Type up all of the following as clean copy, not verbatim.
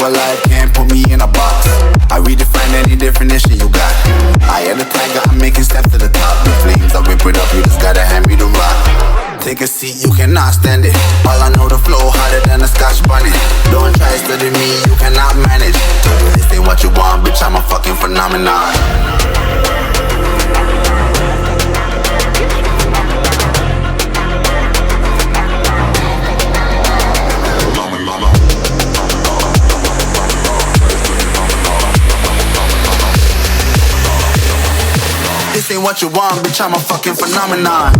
alive, can't put me in a box. I redefine any definition you got. I am the tiger, I'm making steps to the top. The flames, I whip it up, you just gotta hand me the rock. Take a seat, you cannot stand it. All I know, the flow harder than a Scotch bunny. Don't try study me, you cannot manage. This ain't what you want, bitch, I'm a fucking phenomenon. This ain't what you want, bitch, I'm a fucking phenomenon.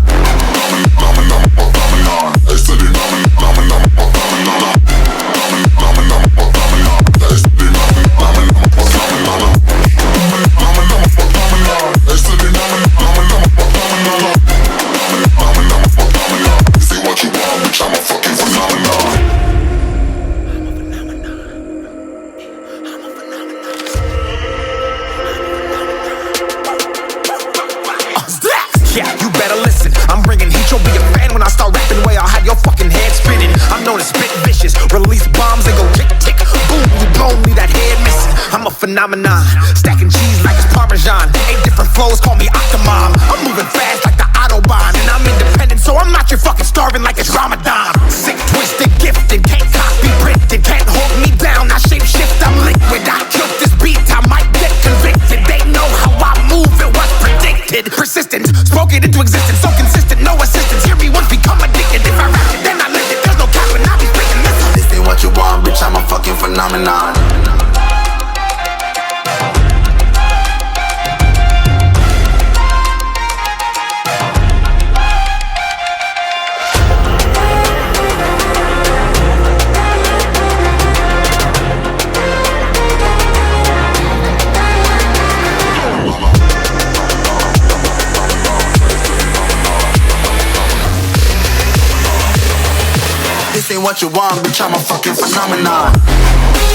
Yeah, you better listen. I'm bringing heat, you'll be a fan when I start rapping. Way I'll have your fucking head spinning. I'm known as spit vicious, release bombs and go tick tick boom. You blown me that head missing. I'm a phenomenon, stacking cheese like it's Parmesan. 8 different flows, call me Octomom. I'm moving fast like the Autobahn, and I'm independent, so I'm not your fucking starving like it's Ramadan. Sick, twisted, gifted, can't copy, printed, can't hold me down. I shape shift, I'm liquid. I killed this beat, I might get convicted. They know how I move, it was predicted. Persistent, spoke it into existence, so consistent, no assistance. Hear me once, become addicted. If I rap it, then I live it. There's no cap when I be speaking this. This ain't what you want, bitch, I'm a fucking phenomenon. This ain't what you want, bitch, I'm a fucking phenomenon.